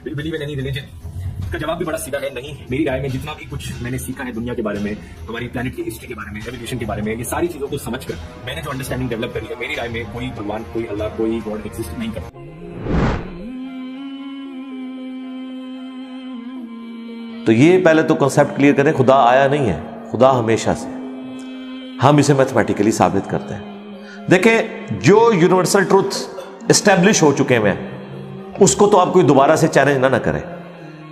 Do you believe in any religion? کا جواب بھی بڑا سیدھا ہے نہیں. میری رائے میں جتنا بھی کچھ میں نے سیکھا ہے دنیا کے بارے میں, ہماری پلانٹ کی ہسٹری کے بارے میں, ایوولوشن کے بارے میں, یہ ساری چیزوں کو سمجھ کر میں نے جو انڈرسٹینڈنگ ڈیولپ کری ہے, میری رائے میں کوئی بھگوان, کوئی اللہ, کوئی گاڈ ایگزسٹ نہیں کرتا. تو یہ پہلے تو کنسیپٹ کلیئر کریں, خدا آیا نہیں ہے, خدا ہمیشہ سے. ہم اسے میتھمیٹیکلی ثابت کرتے ہیں. دیکھیں, جو یونیورسل ٹروتھ اسٹیبلش ہو چکے ہیں اس کو تو آپ کوئی دوبارہ سے چیلنج نہ کریں.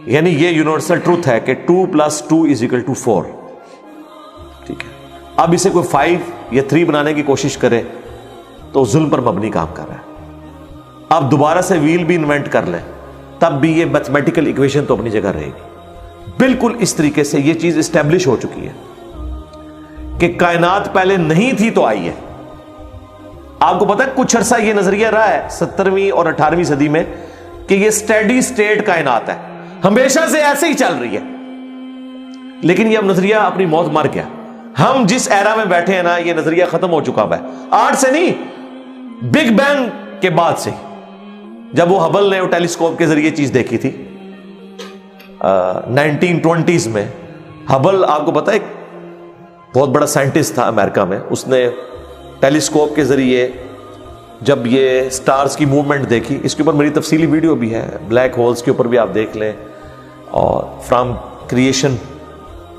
یعنی یہ یونیورسل ٹروتھ ہے کہ 2 + 2 = 4. ٹھیک ہے, اب اسے کوئی 5 یا 3 بنانے کی کوشش کرے تو ظلم پر مبنی کام کر رہا ہے. آپ دوبارہ سے ویل بھی انوینٹ کر لیں تب بھی یہ میتھمیٹیکل ایکویشن تو اپنی جگہ رہے گی. بالکل اس طریقے سے یہ چیز اسٹیبلش ہو چکی ہے کہ کائنات پہلے نہیں تھی تو آئی ہے. آپ کو پتا ہے کچھ عرصہ یہ نظریہ رہا ہے 17ویں اور 18ویں صدی میں کہ یہ اسٹیڈی اسٹیٹ کائنات ہے, ہمیشہ سے ایسے ہی چل رہی ہے. لیکن یہ اب نظریہ اپنی موت مر گیا. ہم جس ایرا میں بیٹھے ہیں نا, یہ نظریہ ختم ہو چکا ہے. آج سے نہیں, بگ بینگ کے بعد سے, جب وہ ہبل نے وہ ٹیلیسکوپ کے ذریعے چیز دیکھی تھی 1920s میں. ہبل آپ کو پتا ہے ایک بہت بڑا سائنٹسٹ تھا امریکہ میں, اس نے ٹیلیسکوپ کے ذریعے جب یہ سٹارز کی موومنٹ دیکھی, اس کے اوپر میری تفصیلی ویڈیو بھی ہے, بلیک ہولز کے اوپر بھی آپ دیکھ لیں, اور فرام کریشن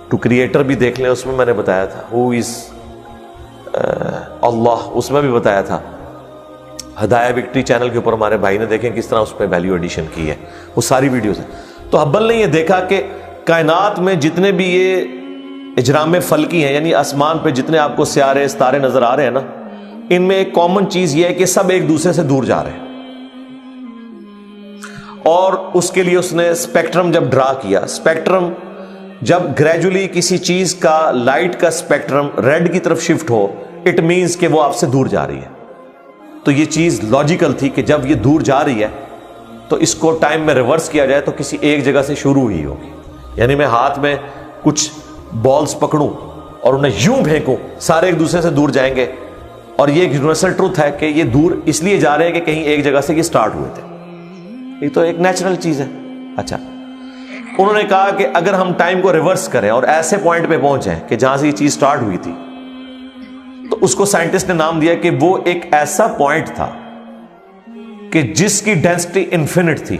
ٹو کریٹر بھی دیکھ لیں, اس میں میں نے بتایا تھا ہو از اللہ, اس میں بھی بتایا تھا. ہدایہ وکٹری چینل کے اوپر ہمارے بھائی نے دیکھیں کس طرح اس پہ ویلیو ایڈیشن کی ہے, وہ ساری ویڈیوز ہیں. تو ہبل نے یہ دیکھا کہ کائنات میں جتنے بھی یہ اجرام فلکی ہیں, یعنی آسمان پہ جتنے آپ کو سیارے ستارے نظر آ رہے ہیں نا, ان میں ایک کامن چیز یہ ہے کہ سب ایک دوسرے سے دور جا رہے ہیں. اور اس کے لیے اس نے اسپیکٹرم جب ڈرا کیا, اسپیکٹرم جب گریجولی کسی چیز کا لائٹ کا اسپیکٹرم ریڈ کی طرف شفٹ ہو, اٹ مینز کہ وہ آپ سے دور جا رہی ہے. تو یہ چیز لاجیکل تھی کہ جب یہ دور جا رہی ہے تو اس کو ٹائم میں ریورس کیا جائے تو کسی ایک جگہ سے شروع ہی ہوگی. یعنی میں ہاتھ میں کچھ بالز پکڑوں اور انہیں یوں پھینکوں, سارے ایک دوسرے سے دور جائیں گے. اور یہ ایک یونیورسل ٹروتھ ہے کہ یہ دور اس لیے جا رہے ہیں کہ کہیں ایک جگہ سے یہ سٹارٹ ہوئے تھے. یہ تو ایک نیچرل چیز ہے. اچھا, انہوں نے کہا کہ اگر ہم ٹائم کو ریورس کریں اور ایسے پوائنٹ پہ پہنچیں کہ جہاں سے یہ چیز سٹارٹ ہوئی تھی, تو اس کو سائنٹسٹ نے نام دیا کہ وہ ایک ایسا پوائنٹ تھا کہ جس کی ڈینسٹی انفینٹ تھی,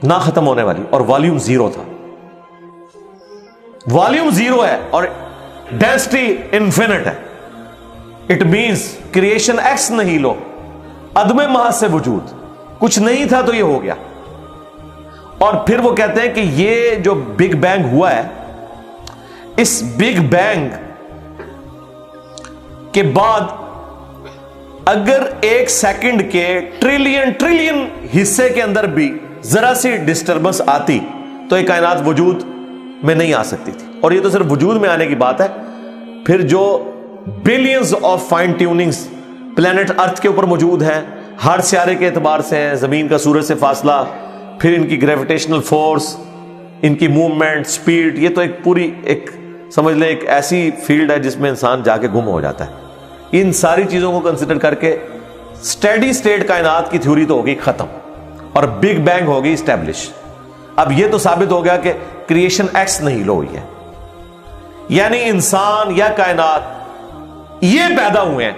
نہ ختم ہونے والی, اور والیوم 0 تھا. والیوم 0 ہے اور ڈینسٹی انفینٹ ہے. اٹ مینس کریشن ایکس نہیں لو, عدم محض سے وجود, کچھ نہیں تھا تو یہ ہو گیا. اور پھر وہ کہتے ہیں کہ یہ جو بگ بینگ ہوا ہے, اس بگ بینگ کے بعد اگر 1 سیکنڈ کے ٹریلین حصے کے اندر بھی ذرا سی ڈسٹربنس آتی تو یہ کائنات وجود میں نہیں آ سکتی تھی. اور یہ تو صرف وجود میں آنے کی بات ہے, پھر جو billions of fine tunings planet earth کے اوپر موجود ہیں, ہر سیارے کے اعتبار سے ہیں, زمین کا سورج سے فاصلہ, پھر ان کی گریویٹیشنل فورس, ان کی موومنٹ, سپیڈ, یہ تو ایک پوری ایک سمجھ لیں ایک ایسی فیلڈ ہے جس میں انسان جا کے گم ہو جاتا ہے. ان ساری چیزوں کو کنسیڈر کر کے اسٹیڈی اسٹیٹ کائنات کی تھیوری تو ہوگی ختم اور بگ بینگ ہوگی اسٹیبلش. اب یہ تو ثابت ہو گیا کہ کریشن ایکس نہیں لو ہوئی ہے, یعنی انسان یا کائنات یہ پیدا ہوئے ہیں.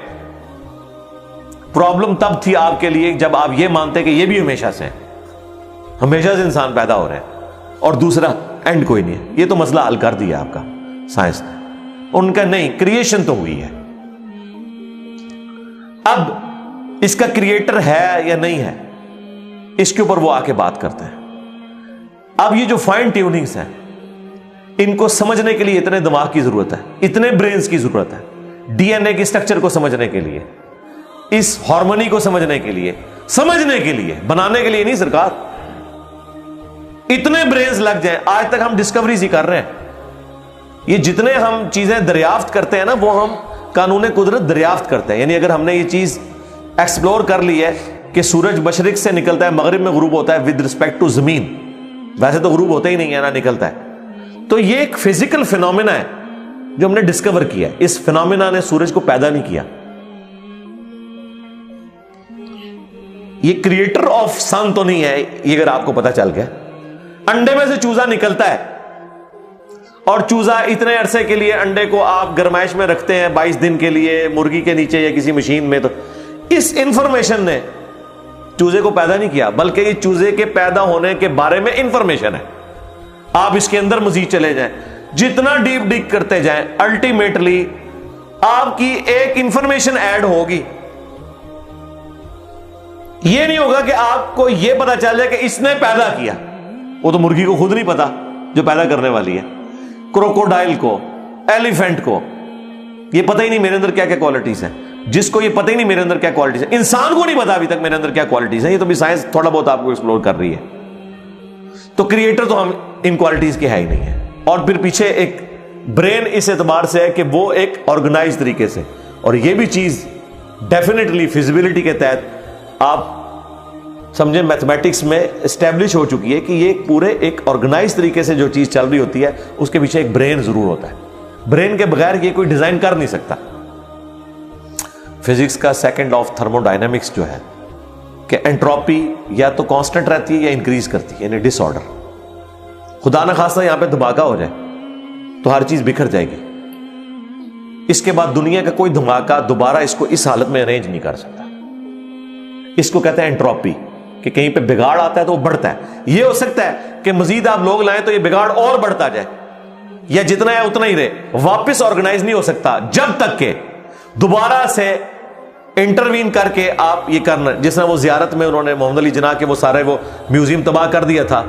پرابلم تب تھی آپ کے لیے جب آپ یہ مانتے کہ یہ بھی ہمیشہ سے ہیں, ہمیشہ سے انسان پیدا ہو رہے ہیں اور دوسرا اینڈ کوئی نہیں ہے. یہ تو مسئلہ حل کر دیا آپ کا سائنس نے. ان کا نہیں, کریشن تو ہوئی ہے. اب اس کا کریٹر ہے یا نہیں ہے, اس کے اوپر وہ آ کے بات کرتے ہیں. اب یہ جو فائن ٹیوننگز ہیں, ان کو سمجھنے کے لیے اتنے دماغ کی ضرورت ہے, اتنے برینز کی ضرورت ہے, ڈی این اے کی سٹرکچر کو سمجھنے کے لیے, اس ہارمونی کو سمجھنے کے لیے, بنانے کے لیے نہیں سرکار. اتنے برینز لگ جائیں. آج تک ہم ڈسکوریز ہی کر رہے ہیں. یہ جتنے ہم چیزیں دریافت کرتے ہیں نا, وہ ہم قانون قدرت دریافت کرتے ہیں. یعنی اگر ہم نے یہ چیز ایکسپلور کر لی ہے کہ سورج مشرق سے نکلتا ہے, مغرب میں غروب ہوتا ہے ود رسپیکٹ ٹو زمین, ویسے تو غروب ہوتا ہی نہیں ہے نا, نکلتا ہے. تو یہ ایک فزیکل فینومینا ہے جو ہم نے ڈسکور کیا ہے. اس فینومینا نے سورج کو پیدا نہیں کیا. یہ کریٹر آف سن تو نہیں ہے یہ اگر آپ کو پتا چل گیا. انڈے میں سے چوزا نکلتا ہے اور چوزا اتنے عرصے کے لیے انڈے کو آپ گرمائش میں رکھتے ہیں 22 دن کے لیے مرغی کے نیچے یا کسی مشین میں, تو اس انفارمیشن نے چوزے کو پیدا نہیں کیا, بلکہ یہ چوزے کے پیدا ہونے کے بارے میں انفارمیشن ہے. آپ اس کے اندر مزید چلے جائیں, جتنا ڈیپ ڈگ کرتے جائیں, الٹیمیٹلی آپ کی ایک انفارمیشن ایڈ ہوگی. یہ نہیں ہوگا کہ آپ کو یہ پتا چل جائے کہ اس نے پیدا کیا, وہ تو مرغی کو خود نہیں پتا جو پیدا کرنے والی ہے, کروکوڈائل کو, ایلیفینٹ کو یہ پتہ ہی نہیں میرے اندر کیا کیا کوالٹیز ہیں, جس کو یہ پتہ ہی نہیں میرے اندر کیا کوالٹیز ہیں, انسان کو نہیں پتا ابھی تک میرے اندر کیا کوالٹیز ہیں. یہ تو بھی سائنس تھوڑا بہت آپ کو ایکسپلور کر رہی ہے. تو کریٹر تو ہم ان کوالٹیز کے ہے ہی نہیں ہے. اور پھر پیچھے ایک برین اس اعتبار سے ہے کہ وہ ایک آرگنائز طریقے سے, اور یہ بھی چیز ڈیفینیٹلی فیزیبلٹی کے تحت آپ سمجھیں میتھمیٹکس میں اسٹیبلش ہو چکی ہے کہ یہ پورے ایک آرگنائز طریقے سے جو چیز چل رہی ہوتی ہے اس کے پیچھے ایک برین ضرور ہوتا ہے. برین کے بغیر یہ کوئی ڈیزائن کر نہیں سکتا. فزکس کا سیکنڈ آف تھرمو ڈائنامکس جو ہے کہ انٹروپی یا تو کانسٹنٹ رہتی ہے یا انکریز کرتی ہے, یعنی ڈس آرڈر. خدا نہ خواستہ یہاں پہ دھماکہ ہو جائے تو ہر چیز بکھر جائے گی. اس کے بعد دنیا کا کوئی دھماکہ دوبارہ اس کو اس حالت میں ارینج نہیں کر سکتا. اس کو کہتے ہیں انٹروپی, کہ کہیں پہ بگاڑ آتا ہے تو وہ بڑھتا ہے. یہ ہو سکتا ہے کہ مزید آپ لوگ لائیں تو یہ بگاڑ اور بڑھتا جائے, یا جتنا ہے اتنا ہی رہے, واپس آرگنائز نہیں ہو سکتا جب تک کہ دوبارہ سے انٹروین کر کے آپ یہ کرنا. جس طرح وہ زیارت میں انہوں نے محمد علی جناح کے وہ سارے وہ میوزیم تباہ کر دیا تھا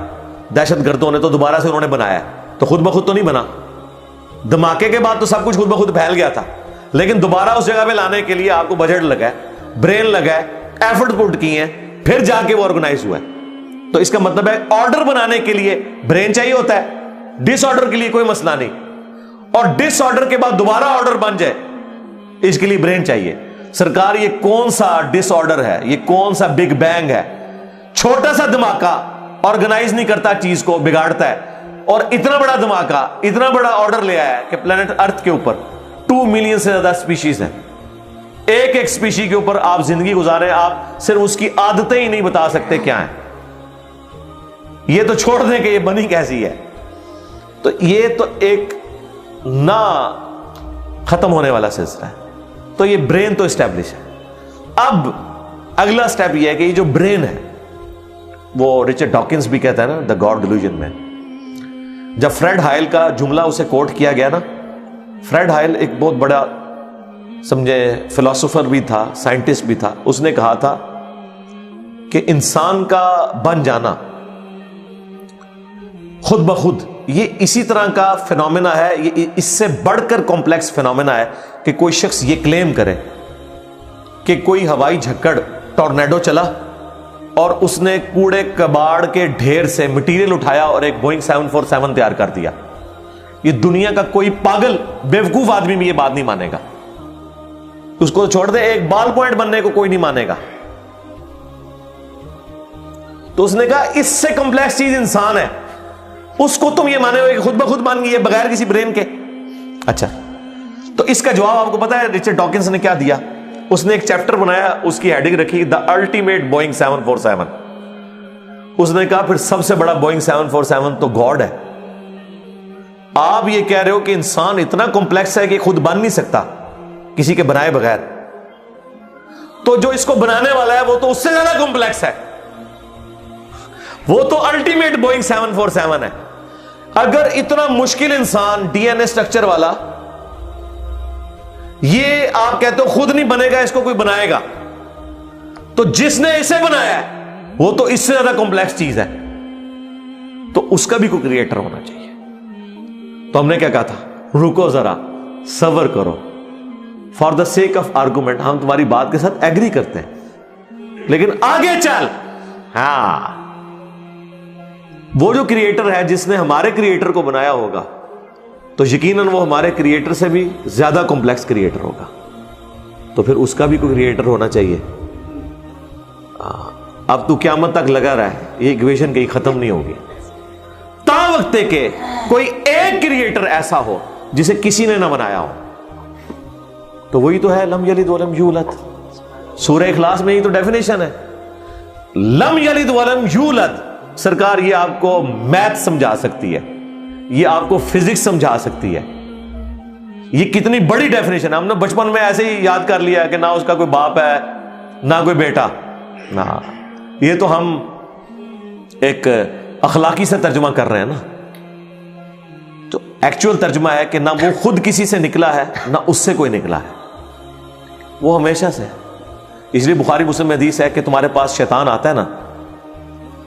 دہشت گردوں نے, تو دوبارہ سے انہوں نے بنایا, تو خود بخود تو نہیں بنا. دھماکے کے بعد تو سب کچھ خود بخود پھیل گیا تھا, لیکن دوبارہ اس جگہ پہ لانے کے لیے آپ کو بجٹ لگا ہے, برین لگا ہے, ایفرٹ پٹ کی ہیں, پھر جا کے وہ آرگنائز ہوا ہے. تو اس کا مطلب ہے آرڈر بنانے کے لیے برین چاہیے ہوتا ہے, ڈس آرڈر کے لیے کوئی مسئلہ نہیں, اور ڈس آرڈر کے بعد دوبارہ آرڈر بن جائے اس کے لیے برین چاہیے. سرکار یہ کون سا ڈس آرڈر ہے, یہ کون سا بگ بینگ ہے؟ چھوٹا سا دھماکہ آرگنائز نہیں کرتا, چیز کو بگاڑتا ہے, اور اتنا بڑا دھماکہ اتنا بڑا آرڈر لے آیا ہے کہ پلانٹ ارتھ کے اوپر 2 ملین سے زیادہ اسپیشیز ہیں. ایک ایک اسپیشی کے اوپر آپ زندگی گزارے, آپ صرف اس کی عادتیں ہی نہیں بتا سکتے کیا ہیں. یہ تو چھوڑ دیں کہ یہ بنی کیسی ہے. تو یہ تو ایک نہ ختم ہونے والا سلسلہ ہے. تو یہ برین تو اسٹیبلش ہے. اب اگلا سٹیپ یہ ہے کہ یہ جو برین ہے, وہ رچرڈ ڈاکنز بھی کہتا ہے نا دا گاڈ ڈیلوژن میں, جب فریڈ ہائل کا جملہ اسے کوٹ کیا گیا نا, فریڈ ہائل ایک بہت بڑا سمجھے فلاسفر بھی تھا, سائنٹسٹ بھی تھا. اس نے کہا تھا کہ انسان کا بن جانا خود بخود یہ اسی طرح کا فینومینا ہے, یہ اس سے بڑھ کر کمپلیکس فینومینا ہے کہ کوئی شخص یہ کلیم کرے کہ کوئی ہوائی جھکڑ ٹورنیڈو چلا اور اس نے کوڑے کباڑ کے ڈھیر سے مٹیریل اٹھایا اور ایک بوئنگ 747 تیار کر دیا. یہ دنیا کا کوئی پاگل بیوقوف آدمی بھی یہ بات نہیں مانے گا. اس کو چھوڑ دے, ایک بال پوائنٹ بننے کو کوئی نہیں مانے گا. تو اس نے کہا اس سے کمپلیکس چیز انسان ہے, اس کو تم یہ مانے ہوئے کہ خود بخود مان گئی ہے بغیر کسی برین کے. اچھا, تو اس کا جواب آپ کو پتا ہے رچرڈ ڈاکنز نے کیا دیا؟ اس نے ایک چیپٹر بنایا, اس کی ہیڈنگ رکھی دا الٹیمیٹ بوئنگ 747. اس نے کہا پھر سب سے بڑا بوئنگ 747 تو گاڈ ہے. آپ یہ کہہ رہے ہو کہ انسان اتنا کمپلیکس ہے کہ خود بن نہیں سکتا کسی کے بنائے بغیر, تو جو اس کو بنانے والا ہے وہ تو اس سے زیادہ کمپلیکس ہے, وہ تو الٹیمیٹ بوئنگ 747 ہے. اگر اتنا مشکل انسان ڈی این اے اسٹرکچر والا یہ آپ کہتے ہو خود نہیں بنے گا, اس کو کوئی بنائے گا, تو جس نے اسے بنایا ہے وہ تو اس سے زیادہ کمپلیکس چیز ہے, تو اس کا بھی کوئی کریٹر ہونا چاہیے. تو ہم نے کیا کہا تھا, رکو ذرا صبر کرو, for the sake of argument ہم تمہاری بات کے ساتھ ایگری کرتے ہیں, لیکن آگے چل. ہاں, وہ جو کریٹر ہے جس نے ہمارے کریٹر کو بنایا ہوگا تو یقیناً وہ ہمارے کریٹر سے بھی زیادہ کمپلیکس کریٹر ہوگا, تو پھر اس کا بھی کوئی کریٹر ہونا چاہیے. اب تو قیامت تک لگا رہا ہے, یہ ایکویشن کہیں ختم نہیں ہوگی تا وقت کہ کوئی ایک کریٹر ایسا ہو جسے کسی نے نہ بنایا ہو. تو وہی تو ہے لم یلد ولم یولد. سورہ اخلاص میں ہی تو ڈیفینیشن ہے لم یلد ولم یولد، سرکار یہ آپ کو میتھ سمجھا سکتی ہے، یہ آپ کو فزکس سمجھا سکتی ہے. یہ کتنی بڑی ڈیفینیشن ہے. ہم نے بچپن میں ایسے ہی یاد کر لیا کہ نہ اس کا کوئی باپ ہے نہ کوئی بیٹا. نہ، یہ تو ہم ایک اخلاقی سے ترجمہ کر رہے ہیں نا. تو ایکچوئل ترجمہ ہے کہ نہ وہ خود کسی سے نکلا ہے نہ اس سے کوئی نکلا ہے، وہ ہمیشہ سے. اس لیے بخاری مسلم میں حدیث ہے کہ تمہارے پاس شیطان آتا ہے نا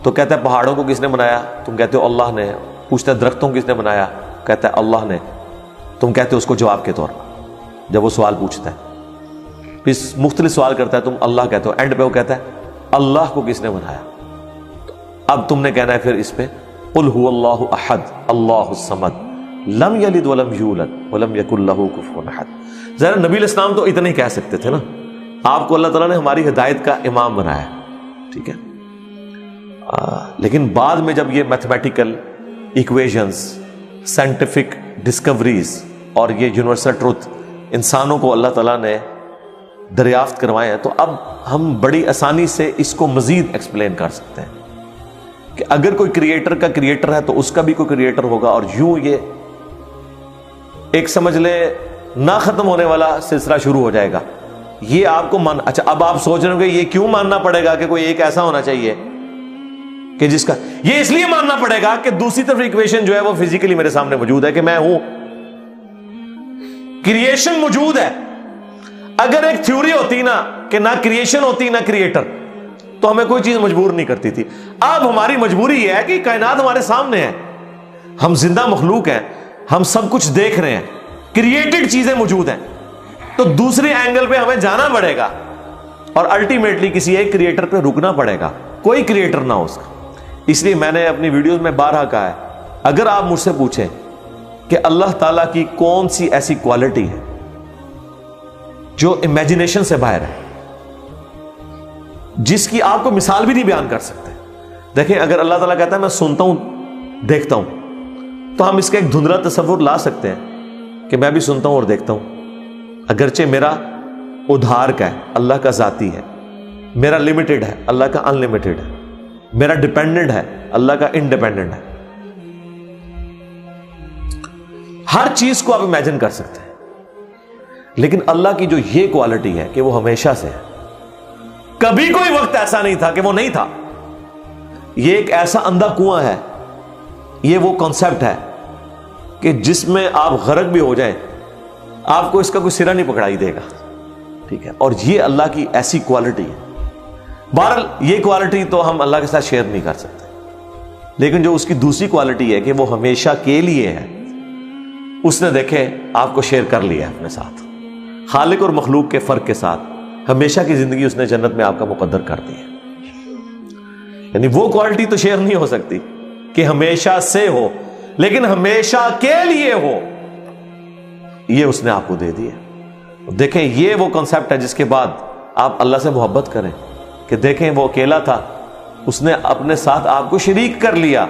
تو کہتا ہے پہاڑوں کو کس نے بنایا؟ تم کہتے ہو اللہ نے. پوچھتا ہے درختوں کو کس نے بنایا؟ کہتا ہے اللہ نے. تم کہتے ہو اس کو جواب کے طور پر جب وہ سوال پوچھتا ہے، پھر مختلف سوال کرتا ہے، تم اللہ کہتے ہو. اینڈ پہ وہ کہتا ہے اللہ کو کس نے بنایا؟ اب تم نے کہنا ہے پھر اس پہ قل هو اللہ احد اللہ الصمد لم یلد ولم یولد ولم یکن لہ کفوا احد. ذرا نبی علیہ السلام تو اتنا ہی کہہ سکتے تھے نا. آپ کو اللہ تعالیٰ نے ہماری ہدایت کا امام بنایا، ٹھیک ہے. لیکن بعد میں جب یہ میتھمیٹیکل ایکویشنز، سائنٹیفک ڈسکوریز اور یہ یونیورسل ٹروتھ انسانوں کو اللہ تعالیٰ نے دریافت کروائے ہیں، تو اب ہم بڑی آسانی سے اس کو مزید ایکسپلین کر سکتے ہیں کہ اگر کوئی کریٹر کا کریٹر ہے تو اس کا بھی کوئی کریٹر ہوگا. اور یوں یہ ایک سمجھ لے نہ ختم ہونے والا سلسلہ شروع ہو جائے گا. یہ آپ کو اچھا اب آپ سوچ رہے ہو کہ یہ کیوں ماننا پڑے گا کہ کوئی ایک ایسا ہونا چاہیے کہ جس کا، یہ اس لیے ماننا پڑے گا کہ دوسری طرف ایکویشن جو ہے وہ فزیکلی میرے سامنے موجود ہے کہ میں ہوں، کریشن موجود ہے. اگر ایک تھیوری ہوتی نا کہ نہ کریشن ہوتی نہ کریٹر تو ہمیں کوئی چیز مجبور نہیں کرتی تھی. اب ہماری مجبوری یہ ہے کہ کائنات ہمارے سامنے ہے، ہم زندہ مخلوق ہیں، ہم سب کچھ دیکھ رہے ہیں، کریٹڈ چیزیں موجود ہیں، تو دوسرے اینگل پہ ہمیں جانا پڑے گا اور الٹیمیٹلی کسی ایک کریٹر پہ رکنا پڑے گا، کوئی کریٹر نہ ہو اس کا. اس لیے میں نے اپنی ویڈیوز میں بارہا کہا ہے، اگر آپ مجھ سے پوچھیں کہ اللہ تعالیٰ کی کون سی ایسی کوالٹی ہے جو امیجنیشن سے باہر ہے، جس کی آپ کو مثال بھی نہیں بیان کر سکتے. دیکھیں اگر اللہ تعالیٰ کہتا ہے میں سنتا ہوں دیکھتا ہوں تو ہم اس کا ایک دھندلا تصور لا سکتے ہیں کہ میں بھی سنتا ہوں اور دیکھتا ہوں، اگرچہ میرا ادھار کا ہے، اللہ کا ذاتی ہے، میرا لمیٹڈ ہے، اللہ کا ان لمیٹڈ ہے، میرا ڈیپینڈنٹ ہے، اللہ کا انڈیپینڈنٹ ہے. ہر چیز کو آپ امیجن کر سکتے ہیں، لیکن اللہ کی جو یہ کوالٹی ہے کہ وہ ہمیشہ سے ہے، کبھی کوئی وقت ایسا نہیں تھا کہ وہ نہیں تھا. یہ ایک ایسا اندھا کنواں ہے، یہ وہ کانسیپٹ ہے کہ جس میں آپ غرق بھی ہو جائیں آپ کو اس کا کوئی سرا نہیں پکڑائی دے گا، ٹھیک ہے. اور یہ اللہ کی ایسی کوالٹی ہے. بہرحال یہ کوالٹی تو ہم اللہ کے ساتھ شیئر نہیں کر سکتے، لیکن جو اس کی دوسری کوالٹی ہے کہ وہ ہمیشہ کے لیے ہے، اس نے دیکھیں آپ کو شیئر کر لیا ہے اپنے ساتھ، خالق اور مخلوق کے فرق کے ساتھ ہمیشہ کی زندگی اس نے جنت میں آپ کا مقدر کر دی ہے. یعنی وہ کوالٹی تو شیئر نہیں ہو سکتی کہ ہمیشہ سے ہو، لیکن ہمیشہ کے لیے ہو، یہ اس نے آپ کو دے دی ہے. دیکھیں یہ وہ کنسپٹ ہے جس کے بعد آپ اللہ سے محبت کریں کہ دیکھیں وہ اکیلا تھا، اس نے اپنے ساتھ آپ کو شریک کر لیا،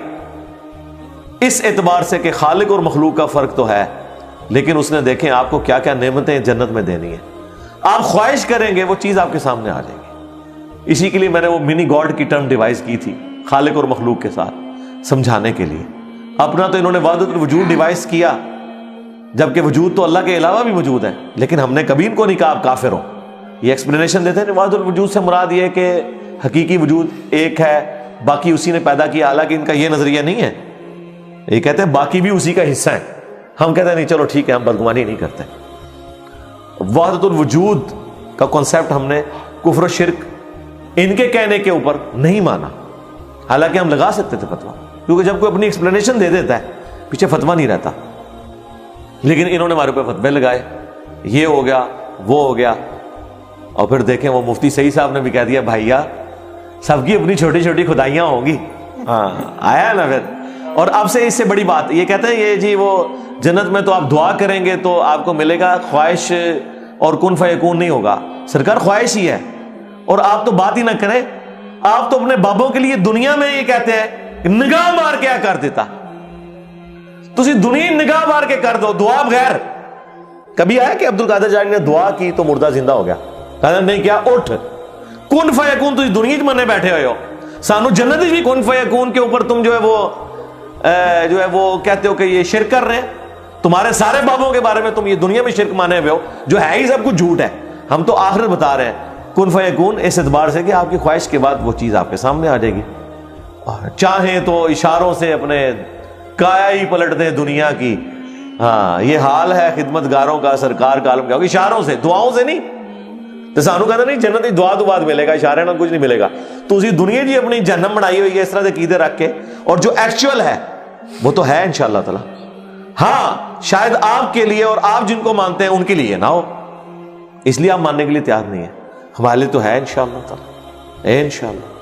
اس اعتبار سے کہ خالق اور مخلوق کا فرق تو ہے، لیکن اس نے دیکھیں آپ کو کیا کیا نعمتیں جنت میں دینی ہیں. آپ خواہش کریں گے وہ چیز آپ کے سامنے آ جائے گی. اسی کے لیے میں نے وہ منی گاڈ کی ٹرم ڈیوائز کی تھی خالق اور مخلوق کے ساتھ سمجھانے کے لیے. اپنا تو انہوں نے وحدت الوجود ڈیوائز کیا، جبکہ وجود تو اللہ کے علاوہ بھی موجود ہے، لیکن ہم نے کبھی ان کو نہیں کہا آپ کافر ہو. یہ ایکسپلینیشن دیتے ہیں وحدت الوجود سے مراد یہ ہے کہ حقیقی وجود ایک ہے، باقی اسی نے پیدا کیا. حالانکہ ان کا یہ نظریہ نہیں ہے، یہ کہتے ہیں باقی بھی اسی کا حصہ ہے. ہم کہتے ہیں نہیں چلو ٹھیک ہے، ہم بدگمانی نہیں کرتے. وحدت الوجود کا کانسیپٹ ہم نے کفر و شرک ان کے کہنے کے اوپر نہیں مانا، حالانکہ ہم لگا سکتے تھے فتویٰ، کیونکہ جب کوئی اپنی ایکسپلینیشن دے دیتا ہے پیچھے فتویٰ نہیں رہتا. لیکن انہوں نے ہمارے اوپر فتوے لگائے، یہ ہو گیا وہ ہو گیا. اور پھر دیکھیں وہ مفتی سعید صاحب نے بھی کہہ دیا بھائیا سب کی اپنی چھوٹی چھوٹی خدائیاں ہوں گی. ہاں آیا نا پھر. اور اب سے اس سے بڑی بات یہ کہتے ہیں یہ جی وہ جنت میں تو آپ دعا کریں گے تو آپ کو ملے گا، خواہش اور کن فیکون نہیں ہوگا. سرکار خواہش ہی ہے، اور آپ تو بات ہی نہ کریں. آپ تو اپنے بابوں کے لیے دنیا میں یہ کہتے ہیں نگاہ مار کے کر دیتا، تسی دنیا نگاہ مار کے کر دو دعا بغیر. کبھی آیا کہ عبد القادر جانی نے دعا کی تو مردہ زندہ ہو گیا؟ کہا نہیں کیا، اٹھ کن فیکون تسی دنیا میں بیٹھے ہوئے ہو. سانو جنت بھی کن فیکون کے اوپر تم جو ہے وہ کہتے ہو کہ یہ شرک کر رہے ہیں. تمہارے سارے بابوں کے بارے میں تم یہ دنیا میں شرک مانے ہوئے ہو جو ہے ہی سب کچھ جھوٹ ہے. ہم تو آخرت بتا رہے ہیں کن فیکون اس اعتبار سے کہ آپ کی خواہش کے بعد وہ چیز آپ کے سامنے آ جائے گی. چاہیں تو اشاروں سے اپنے کایا ہی پلٹ دیں دنیا کی. ہاں یہ حال ہے خدمت گاروں کا سرکار کا عالم کا. اشاروں سے, دعاؤں سے نہیں. تو سانو کہنا نہیں جنت کی دعا تو بعد ملے گا, اشارے نہ کچھ نہیں ملے گا. تو اسی دنیا جی اپنی جہنم بنائی ہوئی ہے اس طرح سے عقیدے رکھ کے, اور جو ایکچوئل ہے وہ تو ہے انشاءاللہ تعالی. ہاں شاید آپ کے لیے اور آپ جن کو مانتے ہیں ان کے لیے نہ ہو, اس لیے آپ ماننے کے لیے تیار نہیں ہے. ہمارے لیے تو ہے انشاءاللہ تعالی, انشاءاللہ.